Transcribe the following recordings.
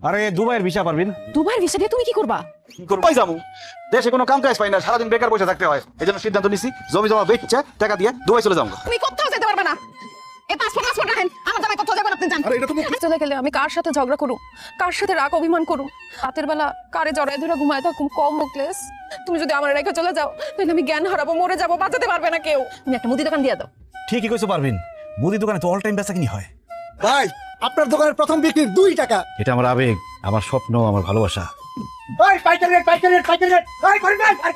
আরে দুবাইয়ের ভিসা পারবিন। দুবাইয়ের ভিসা দিয়ে তুমি কি করবা? কি করবো যাবো, দেশে কোনো কাম কাজ পাই না, সারাদিন বেকার বসে থাকতে হয়। এই জন্য সিদ্ধান্ত নিছি জমি জমা বেচছে টাকা দিয়ে দুবাই চলে যাবো। তুমি কোথাও যেতে পারবে না। এই পাসপোর্ট রাখেন, আমার জামাই কোথাও যাবেন আপনি জান। আরে এটা তো চলে গেলে আমি কার সাথে ঝগড়া করুম, কার সাথে রাগ অভিমান করুম, রাতের বেলা কারে জড়ায় ধরে ঘুমায় থাকুম, কম মুখলেস। তুমি যদি আমার রেখে চলে যাও তাহলে আমি জ্ঞান হারাবো, মরে যাবো, বাঁচাতে পারবে না কেউ। তুমি একটা মুদি দোকান দিয়ে দাও। ঠিকই কইছো পারবিন, মুদি দোকানে তো অল টাইম বেচা কিনি হয়। ভাই আপনার দোকানের প্রথম বিক্রি 2 টাকা। এটা আমার আবেগ, আমার স্বপ্ন, আমার ভালোবাসা। ওই পাইকারি রেট পাইকারি রেট পাইকারি রেট ওই করি না আর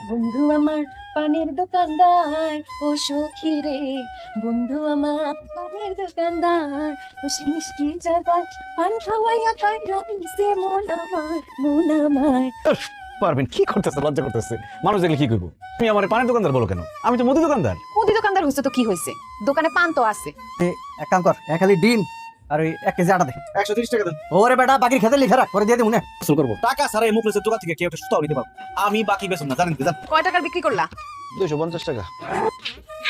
বন্ধু আমার পানের দোকানদার ও সখী রে, বন্ধু আমার পানের দোকানদার ও মিষ্টি জগৎ, পান খাওয়াইয়া পান রাইছে মন আমার, মন আমার। পারবেন কি করতেছে, লজ্জা করতেছে। মানুষ দেখলে কি করবো? তুমি আমার পানের দোকানদার বলো কেন? আমি তো মুদি দোকানদার। মুদি দোকানদার হইছে তো কি হইছে, দোকানে পান তো আছে। এক কাম কর, এক খালি ডিম আর ওই 1 কেজি আটা দে। 130 টাকা দেন। ওরে বেটা বাকির খেতে লিখে রাখ, পরে দিয়ে দেব না। শুরু করবো টাকা ছাড়া এই মুখলেসের দোকান থেকে কেউ একটা সুতাও নিতে পারবো। আমি বাকি বেচুন না, জানেন কি? কয় টাকার বিক্রি করলা? 250 টাকা।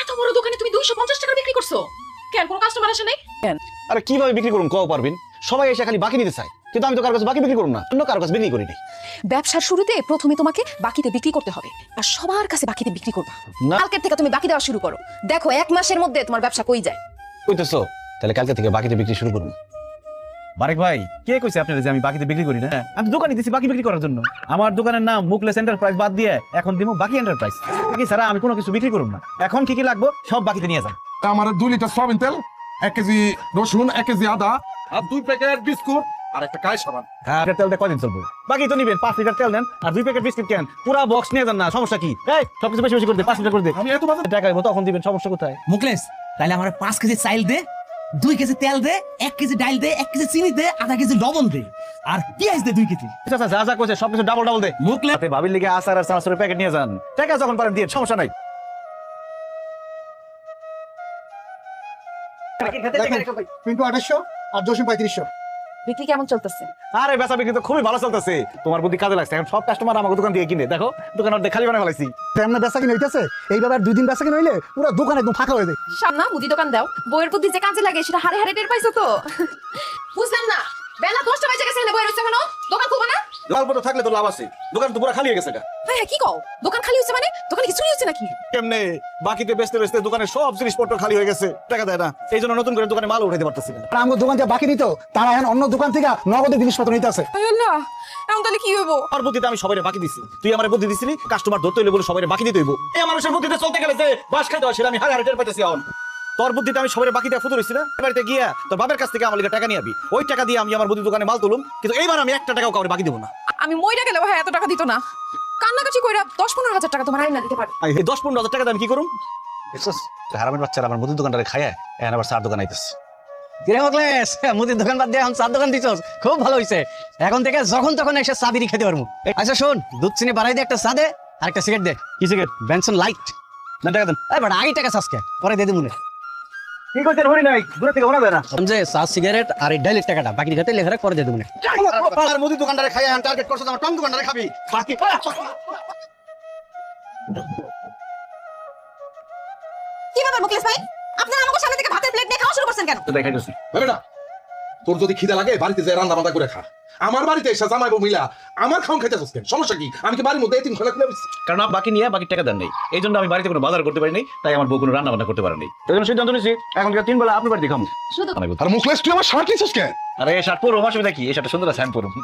এত বড় দোকানে তুমি 250 টাকা বিক্রি করছো কেন? কোনো কাস্টমার আসে নাই কেন? আরে কিভাবে বিক্রি করুন কও পারবেন? সবাই এসে খালি বাকি নিতে চায়, কিন্তু আমি তো কারো কাছে বাকি বিক্রি করুন না, অন্য কারো কাছে বিক্রি করি নাই। ব্যবসার শুরুতে প্রথমে তোমাকে বাকিতে বিক্রি করতে হবে, আর সবার কাছে বাকিতে বিক্রি করবা। না। কালকের থেকে তুমি বাকি দেওয়া শুরু করো, দেখো 1 মাসের মধ্যে তোমার ব্যবসা কই যায়। কইতেছো? তাহলে কালকে থেকে বাকিতে বিক্রি শুরু করুন। বারেক ভাই, কে কইছে আপনারা যে আমি বাকিতে বিক্রি করি না? আমি দোকানে দিছি বাকি বিক্রি করার জন্য। আমার দোকানের নাম মুকলেস এন্টারপ্রাইজ বাদ দিয়ে এখন দিমু বাকি এন্টারপ্রাইজ। বাকি ছাড়া আমি কোনো কিছু বিক্রি করুম না। এখন কি কি লাগবে সব বাকিতে নিয়ে যান। আমার 2 লিটার সয়াবিন তেল, 1 কেজি রসুন, 1 কেজি আদা আর 2 প্যাকেট বিস্কুট আর একটা কাই সাবান। হ্যাঁ, তেল দিয়ে কদিন চলবে? বাকি তো নিবেন 5 লিটার তেল নেন আর 2 প্যাকেট বিস্কিট কেন, পুরো বক্স নিয়ে যান না, সমস্যা কি? এই সবকিছু বেশি বেশি করে দে, 5 লিটার করে দে। আমি এত বাজার টাকা দেবো তখন দিবেন, সমস্যা কোথায়? মুকলেশ, তাহলে আমার 5 কেজি চাইল দে, 2 কেজি তেল দে, 1 কেজি ডাল দে, 1 কেজি চিনি দে, আধা কেজি লবণ দে, আর পেঁয়াজ দে 2 কেজি। আচ্ছা যা যা কইছে সবকিছু ডাবল ডাবল দে। মুকলেশ, আপনি ভাবির লিগে আচার আর চানাচুরের প্যাকেট নিয়ে যান, টাকা যখন পারেন দিয়ে, সমস্যা নাই। কিন্তু 2800 আর জসিম 3500। বিক্রি কেমন চলতেছে? আরে বেচা বিক্রি তো খুবই ভালো চলতেছে, তোমার বুদ্ধি কাজে লাগছে। এখন সব কাস্টমার আমার দোকান দিয়ে কিনে, দেখো দোকান অর্ধেক খালি বানায় ফেলাইছি। তেমন বেচা কিনে হইতাছে, এইভাবে আর 2 দিন বেচা কিনে হইলে পুরো দোকান একদম ফাঁকা হয়ে যায়। সামনা মুদি দোকান দাও, বইয়ের বুদ্ধি যে কাজে লাগে সেটা হারে হারে টের পাইছো তো। বুঝলাম না, বেলা 10টা বাজে গেছে, বইয়ের হচ্ছে কেন? দোকান খুলবা না? গল্প তো থাকলে তো লাভ আছে, দোকান তো পুরো খালি হয়ে গেছে। হ্যাঁ কি কও, দোকান খালি হচ্ছে মানে? দোকানে কিছু হচ্ছে নাকি? কেমনে বাকিতে বেচতে বেচতে দোকানের সব জিনিসপত্র খালি হয়ে গেছে, টাকা দেয় না, এই জন্য নতুন করে দোকানে মাল উঠাইতে পারতেছি না। আর আমার দোকান থেকে বাকি নিত, তারা এখন অন্য দোকান থেকে নগদে জিনিসপত্র নিতে আছে। আল্লাহ, এখন তাহলে কি হইব? আমার বুদ্ধিতে আমি সবাই বাকি দিছি, তুই আমার বুদ্ধি দিছিলি কাস্টমার ধরতে হইলে বলে সবাই বাকি দিতে হইব। এই মানুষের বুদ্ধিতে চলতে গেলে যে বাস খাইতে হয় সেটা আমি হারে হারে টের পাইতেছি। এখন তোর বুদ্ধিতে আমি সবাই বাকি দেওয়া ফুতুর হইছি না, বাড়িতে গিয়া তোর বাবার কাছ থেকে আমার লিগে টাকা নিয়ে আবি, ওই টাকা দিয়ে আমি আমার বুদ্ধি দোকানে মাল তুলুম, কিন্তু এইবার আমি একটা টাকাও কাউকে বাকি দেবো না। আমি মইরা গেলে ভাই এত টাকা দিত না, কান্নাকাটি কইরা 10-15 হাজার টাকা তোমার আইনা দিতে পারে। এই 10-15 হাজার টাকা দিয়ে আমি কি করুম? হারামের বাচ্চারা আমার মুদির দোকানটারে খায়, এখন আবার চার দোকান আইতেছে। কিরে মুকলেশ, মুদির দোকান বাদ দিয়ে এখন চার দোকান দিছস, খুব ভালো হইছে। এখন থেকে যখন তখন এসে চা বিড়ি খেতে পারবো। আচ্ছা শোন, দুধ চিনি বাড়াই দে, একটা চা দে আর একটা সিগারেট দে। কি সিগারেট? Benson light. না টাকা দেন। এই বেটা আগে টাকা চাসকে, পরে দিয়ে দেবো না। কি করতে হরি নাই, দূরে থেকে ওনা দেয় না। যে চা সিগারেট আর এই ডাইলের টাকাটা বাকি খাতে লেখা রাখ, পরে দিয়ে দেবো না। আর মুদির দোকানটারে খায় এখন টার্গেট করছ আমার টং দোকানটারে খাবি বাকি। কি ব্যাপার মুকেশ ভাই, আপনারা আমাকে সামনে থেকে ভাতের প্লেট নিয়ে খাওয়া শুরু করছেন কেন? দেখাইতেছি হবে না, তোর যদি খিদে লাগে বাড়িতে যাই রান্না বান্না করে খা। আমার বাড়িতে এসে জামাই বউ মিলা আমার খাওন খাইতে আসছেন, সমস্যা কি? আমি কি বাড়ির মধ্যে এতিম খোলা খুলে বসছি? কারণ আমি বাকি নিয়ে বাকি টাকা দেন নেই, এই জন্য আমি বাড়িতে কোনো বাজার করতে পারি নাই, তাই আমার বউ কোনো রান্না বান্না করতে পারেনি। এই জন্য সিদ্ধান্ত নিয়েছি এখন থেকে 3 বেলা আপনার বাড়িতে খাবো। শুধু আর মুখলেশ তুই আমার শার্ট নিছিস কেন? আরে এই শার্ট পরবো, অসুবিধা কি? এই শার্টটা সুন্দর আছে, আমি পরবো।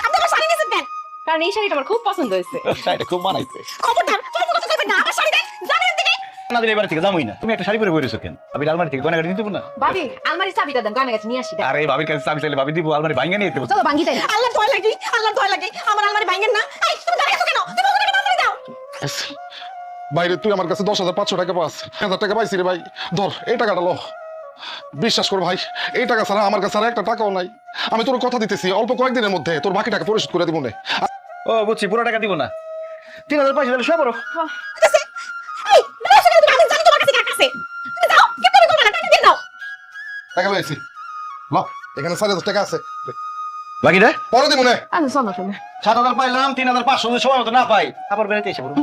আপনি আমার শাড়ি নিয়েছেন কেন? কারণ এই শাড়িটা আমার খুব পছন্দ হয়েছে। শাড়িটা খুব মানাইছে। খবরদার ফালতু কথা কইবেন না, আমার শাড়ি দেন, জানেন দিকে। না দিলে এবার থেকে যাবোই না। তুমি একটা শাড়ি পরে বইরেছো কেন? আমি আলমারি থেকে গয়না গাড়ি নিতে না। ভাবি আলমারির চাবিটা দেন, গানা গাছে নিয়ে আসি। আরে ভাবির কাছে চাবি চাইলে ভাবি দিব, আলমারি ভাঙা নিয়ে যেতে। চলো ভাঙ্গি তাই। আল্লাহ ভয় লাগে, আল্লাহ ভয় লাগে, আমার আলমারি ভাঙেন না। এই তুমি দাঁড়িয়ে আছো কেন? তুমি ওখানে আলমারি দাও। বাইরে তুই আমার কাছে 10,500 টাকা পাস, 1000 টাকা পাইছি রে ভাই, ধর এই টাকাটা লো। বিশ্বাস কর ভাই, এই টাকা ছাড়া আমার কাছে আর একটা টাকাও নাই। আমি তোর কথা দিতেছি অল্প কয়েকদিনের মধ্যে তোর বাকি টাকা পরিশোধ করে দিব না। ও বুঝছি, পুরো টাকা দিব না, 3000 পয়সা দিলে সব বড়। ঠিক আছে। এই দাঁড়িয়ে আছো কেন? তুমি আমি জানি তোমার কাছে টাকা আছে। তুমি দাও, কি করে করবে না? টাকা দিয়ে দাও। টাকা পেয়েছি, ল এখানে 4,000 টাকা আছে, বাকিটা পরে দিব না। আচ্ছা চলো চলো। 7,000 পাইলাম, 3,500 সময় মতো না পাই আবার বেড়াতে এসে পড়বো।